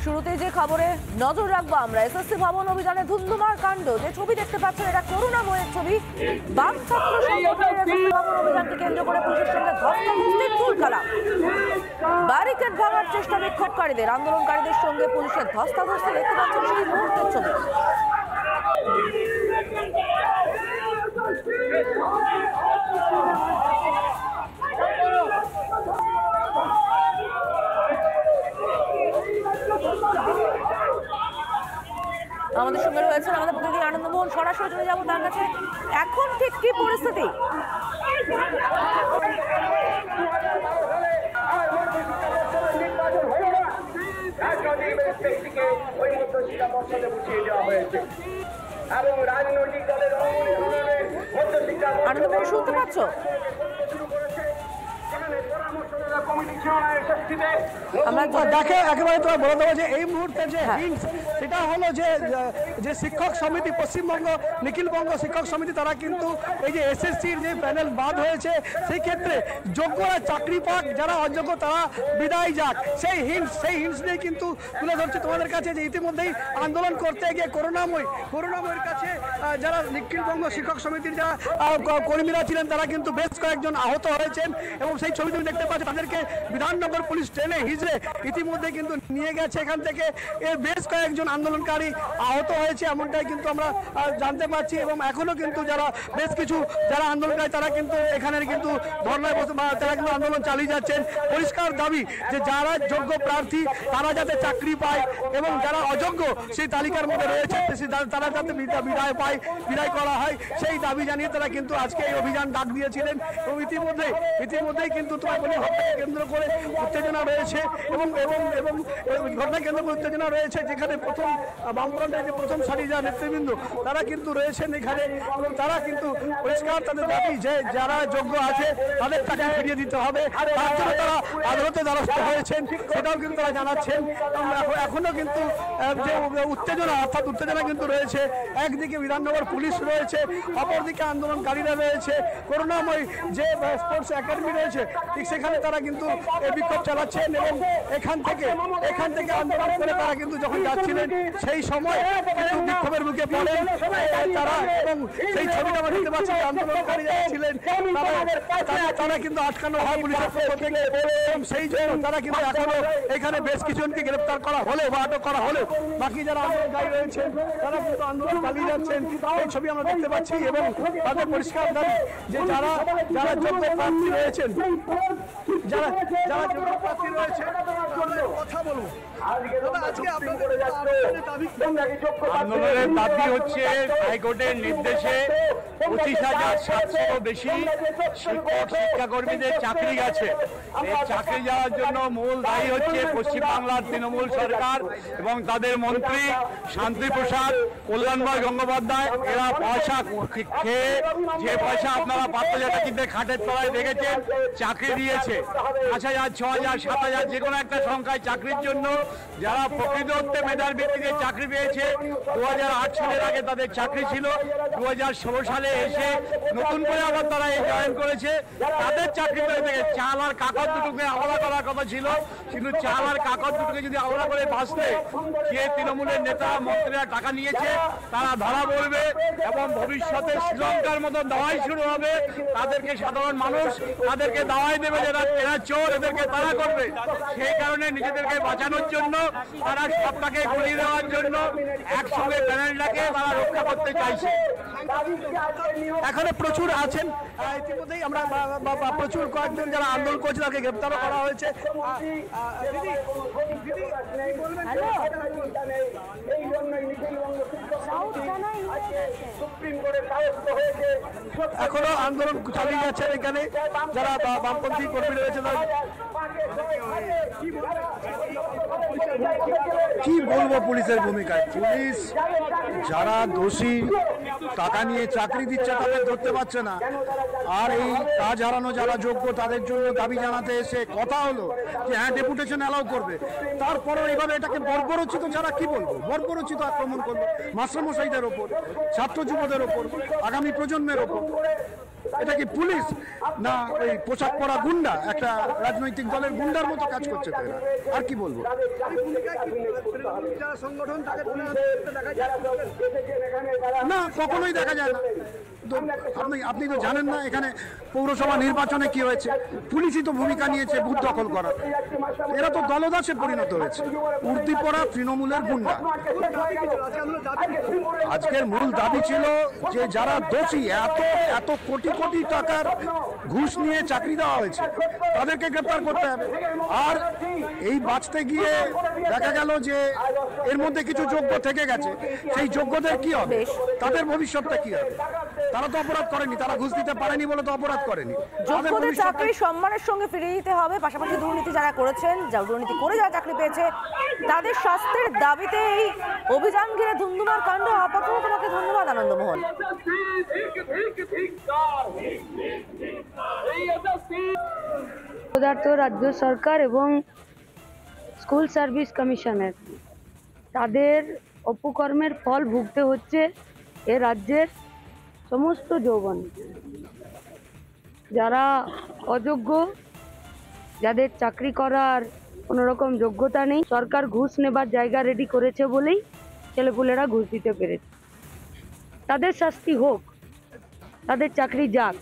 শুরুতেই যে খবরে নজর রাখবো আমরা, এসএসসি ভবন অভিযানে ধুন্ধুমার কাণ্ড। যে ছবি দেখতে পাচ্ছেন এটা করুণাময়ের ছবি। বাম ছাত্র সংগঠনের এসএসসি ভবন অভিযানকে কেন্দ্র করে পুলিশের সঙ্গে ধস্তাধস্তির তুলকালাম। ব্যারিকেড ভাঙার চেষ্টা বিক্ষোভকারীদের, আন্দোলনকারীদের সঙ্গে পুলিশের ধস্তাধস্তি দেখতে পাচ্ছেন সেই মুহূর্তের ছবি। আমাদের সঙ্গে রয়েছেন আমাদের প্রতিনিধি আনন্দমোহন, সরাসরি চলে যাবো তার কাছে। এখন ঠিক কি পরিস্থিতি? আনন্দমোহন শুনতে পাচ্ছ? দেখে একেবারে তোমার বলে দেবো যে এই মুহূর্তে যে সেটা হলো যে শিক্ষক সমিতি, পশ্চিমবঙ্গ নিখিলবঙ্গ শিক্ষক সমিতি, তারা কিন্তু এই যে এসএসসির যে প্যানেল বাদ হয়েছে সেই ক্ষেত্রে যোগ্যরা চাকরি পাক, যারা অযোগ্য তারা বিদায় যাক, সেই হিন্টস নিয়ে কিন্তু তুলে ধরছে তোমাদের কাছে। যে ইতিমধ্যেই আন্দোলন করতে গিয়ে করুণাময়ের কাছে যারা নিখিলবঙ্গ শিক্ষক সমিতির যারা কর্মীরা ছিলেন তারা কিন্তু বেশ কয়েকজন আহত হয়েছেন এবং সেই ছবি তুমি দেখতে পাচ্ছ। তাদেরকে বিধাননগর পুলিশ ট্রেনে হিজড়ে ইতিমধ্যে কিন্তু নিয়ে গেছে এখান থেকে। এর বেশ কয়েকজন আন্দোলনকারী আহত হয়েছে এমনটাই কিন্তু আমরা জানতে পারছি এবং এখনো কিন্তু বেশ কিছু যারা আন্দোলনকারী তারা কিন্তু এখানের কিন্তু ধর্নায় বসে তারা কিন্তু আন্দোলন চালিয়ে যাচ্ছেন। পরিষ্কার দাবি যে যারা যোগ্য প্রার্থী তারা যাতে চাকরি পায় এবং যারা অযোগ্য সেই তালিকার মধ্যে রয়েছে তারা যাতে বিদায় করা হয়, সেই দাবি জানিয়ে তারা কিন্তু আজকে এই অভিযান ডাক দিয়েছিলেন। এবং ইতিমধ্যেই কিন্তু তোমার ঘটনাকে কেন্দ্র করে উত্তেজনা রয়েছে এবং ঘটনা কেন্দ্র করে উত্তেজনা রয়েছে, যেখানে প্রথম বামফ্রন্টের যে প্রথম সারি যারা নেতৃবৃন্দ তারা কিন্তু রয়েছেন এখানে এবং তারা কিন্তু পরিষ্কার তাদের দাবি যে যারা যোগ্য আছে তাদের টাকা ফিরিয়ে দিতে হবে। তার জন্য তারা আদালতে দ্বারস্থ হয়েছেন, সেটাও কিন্তু তারা জানাচ্ছেন। এখনো কিন্তু যে উত্তেজনা কিন্তু রয়েছে। একদিকে বিধাননগর পুলিশ রয়েছে, অপরদিকে আন্দোলনকারীরা রয়েছে। করুণাময় যে স্পোর্টস একাডেমি রয়েছে ঠিক সেখানে তারা কিন্তু বিক্ষোভ চালাচ্ছেন এবং এখান থেকে আন্দোলন করে তারা কিন্তু যখন যাচ্ছিলেন সেই সময় কিন্তু বিক্ষোভের মুখে পড়েন তারা। এবং সেই ছবিটা আমরা দেখতে পাচ্ছি, আন্দোলনকারী যারা ছিলেন তারা কিন্তু আটকানো হয় পুলিশের পক্ষ থেকে এবং সেই জন্য তারা কিন্তু এখনো এখানে বেশ কিছুজনকে গ্রেপ্তার করা হলে বা আটক করা হলেও বাকি যারা আন্দোলনকারী রয়েছেন তারা কিন্তু আন্দোলন চালিয়ে যাচ্ছেন। এই ছবি আমরা দেখতে পাচ্ছি এবং তাদের পরিষ্কার দাবি যে যারা যোগ্য প্রার্থী রয়েছেন আন্দোলনের দাবি হচ্ছে হাইকোর্টের নির্দেশে 25,700 বেশি শিক্ষাকর্মীদের চাকরি গেছে। এই চাকরি যাওয়ার জন্য মূল দায়ী হচ্ছে পশ্চিমবাংলার তৃণমূল সরকার এবং তাদের মন্ত্রী শান্তিপ্রসাদ, কল্যাণময় গঙ্গোপাধ্যায়। এরা পয়সা খেয়ে যে পয়সা আপনারা পাত্রজাতিতে খাটের তলায় দেখেছেন চাকরি দিয়েছে 5,000, 6,000, 7,000 যে কোনো একটা সংখ্যায় চাকরির জন্য যারা প্রকৃত অর্থে মেধার ভিত্তিতে চাকরি পেয়েছে। 2008 সালের আগে তাদের চাকরি ছিল, 2016 সালে এসে নতুন করে আবার তারা জয়েন করেছে। তাদের চাকরি করে থেকে চাল আর কাগজ দুটোকে আলাদা করার কথা ছিল, কিন্তু চাল আর কাগজ দুটোকে যদি আলাদা করে বাঁচতে যে তৃণমূলের নেতা মন্ত্রীরা টাকা নিয়েছে তারা ধরা পড়বে এবং ভবিষ্যতে শ্রীলঙ্কার মতো দাওয়াই শুরু হবে। তাদেরকে সাধারণ মানুষ তাদেরকে দাওয়াই দেবে যে এরা চোর, এদেরকে তারা করবে। সেই কারণে নিজেদেরকে বাঁচানোর জন্য তারা সবটাকে গুলিয়ে দেওয়ার জন্য একসঙ্গে প্যানেলটাকে তারা রক্ষা করতে চাইছে। এখানে প্রচুর আছেন, ইতিমধ্যেই আমরা প্রচুর কয়েকজন যারা আন্দোলন করছে তাকে গ্রেপ্তার করা হয়েছে। এখনো আন্দোলন চালিয়ে যাচ্ছেন এখানে যারা বামপন্থী কর্মী রয়েছে। কি বলবো পুলিশের ভূমিকায়? পুলিশ যারা দোষী টাকা নিয়ে চাকরি দিচ্ছে তাদের ধরতে পারছে না, আর এই কাজ হারানো যারা যোগ্য তাদের জন্য দাবি জানাতে এসে কথা হলো যে হ্যাঁ ডেপুটেশন অ্যালাউ করবে, তারপরেও এইভাবে এটাকে বর্বরচিত, যারা কি বলবো বর্বরচিত আক্রমণ করলো মাস্টারমশাইদের ওপর, ছাত্র যুবদের ওপর, আগামী প্রজন্মের ওপর। এটা কি পুলিশ না ওই পোশাক পরা গুন্ডা, একটা রাজনৈতিক দলের গুন্ডার মতো কাজ করছে তো এরা? আর কি বলবো? যারা সংগঠন তাকে তুলে আনতে দেখা যায় না, কখনোই দেখা যায় না। তো আপনি তো জানেন না এখানে পৌরসভা নির্বাচনে কি হয়েছে, পুলিশই তো ভূমিকা নিয়েছে বুথ দখল করার। এরা তো দলদাসে পরিণত হয়েছে, উর্দি পড়া তৃণমূলের গুন্ডা। আজকের মূল দাবি ছিল যে যারা দোষী, এত কোটি কোটি টাকার ঘুষ নিয়ে চাকরি দেওয়া হয়েছে তাদেরকে গ্রেপ্তার করতে হবে। আর এই বাঁচতে গিয়ে দেখা গেল যে এর মধ্যে কিছু যোগ্য থেকে গেছে, সেই যোগ্যদের কি হবে, তাদের ভবিষ্যৎটা কি হবে? তারা তো অপরাধ করেনি, তারা ঘুষ দিতে পারেনি বলে তো অপরাধ করেনি। যোগ্যদের চাকরি সম্মানের সঙ্গে ফিরিয়ে দিতে হবে, পাশাপাশি দুর্নীতি যারা করেছেন, দুর্নীতি করে যারা চাকরি পেয়েছে তাদের শাস্তির দাবিতে এই অভিযান ঘিরে ধুন্ধুমার কাণ্ড। আপাতত তোমাকে ধন্যবাদ আনন্দমোহন। রাজ্য সরকার এবং স্কুল সার্ভিস কমিশনের তাদের অপকর্মের ফল ভুগতে হচ্ছে এ রাজ্যের সমস্ত যৌবন। যারা অযোগ্য, যাদের চাকরি করার কোনো রকম যোগ্যতা নেই, সরকার ঘুষ নেবার জায়গা রেডি করেছে বলেই ছেলেপুলেরা ঘুষ দিতে পেরেছে। তাদের শাস্তি হোক, তাদের চাকরি যাক,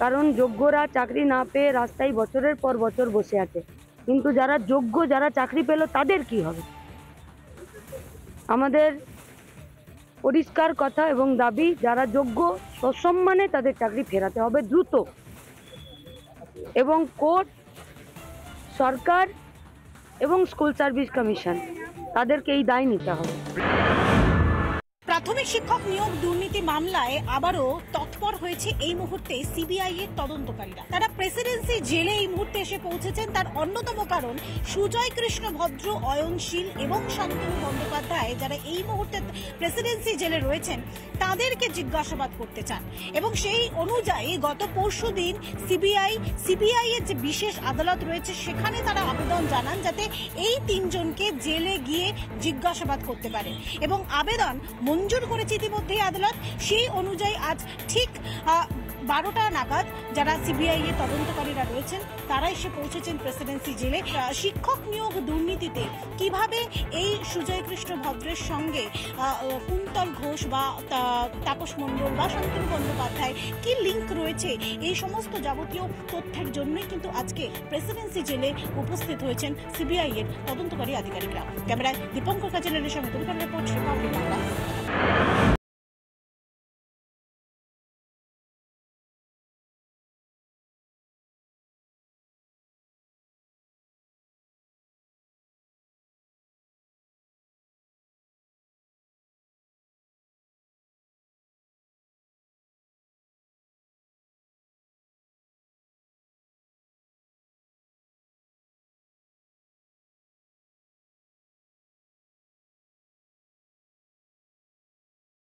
কারণ যোগ্যরা চাকরি না পেয়ে রাস্তায় বছরের পর বছর বসে আছে। কিন্তু যারা যোগ্য, যারা চাকরি পেল, তাদের কি হবে? আমাদের পরিষ্কার কথা এবং দাবি, যারা যোগ্য সসম্মানে তাদের চাকরি ফেরাতে হবে দ্রুত, এবং কোর্ট, সরকার এবং স্কুল সার্ভিস কমিশন তাদেরকে এই দায় নিতে হবে। প্রাথমিক শিক্ষক নিয়োগ দুর্নীতি মামলায় আবারও তৎপর হয়েছে এই মুহূর্তে সিবিআই এর তদন্তকারীরা। তারা প্রেসিডেন্সি জেলে এই মুহূর্তে এসে পৌঁছেছেন। তার অন্যতম কারণ সুজয় কৃষ্ণ ভদ্র, অয়নশীল এবং শান্তনু বন্দ্যোপাধ্যায়, যারা এই মুহূর্তে প্রেসিডেন্সি জেলে রয়েছেন, তাদেরকে জিজ্ঞাসাবাদ করতে চান। এবং সেই অনুযায়ী গত পরশুদিন সিবিআই এর যে বিশেষ আদালত রয়েছে সেখানে তারা আবেদন জানান যাতে এই তিনজনকে জেলে গিয়ে জিজ্ঞাসাবাদ করতে পারে, এবং আবেদন মঞ্জুর করেছে ইতিমধ্যেই আদালত। সেই অনুযায়ী আজ ঠিক 12টা নাগাদ যারা সিবিআই এর তদন্তকারীরা রয়েছেন তারা এসে পৌঁছেছেন প্রেসিডেন্সি জেলে। শিক্ষক নিয়োগ দুর্নীতিতে কিভাবে এই সুজয় কৃষ্ণ ভদ্রের সঙ্গে কুন্তল ঘোষ বা তাপস মণ্ডল বা শান্তনু বন্দ্যোপাধ্যায় কি লিঙ্ক রয়েছে, এই সমস্ত যাবতীয় তথ্যের জন্যই কিন্তু আজকে প্রেসিডেন্সি জেলে উপস্থিত হয়েছেন সিবিআই এর তদন্তকারী আধিকারিকরা। ক্যামেরায় দীপঙ্কর কাজলের সঙ্গে রিপোর্ট রিপোর্ট।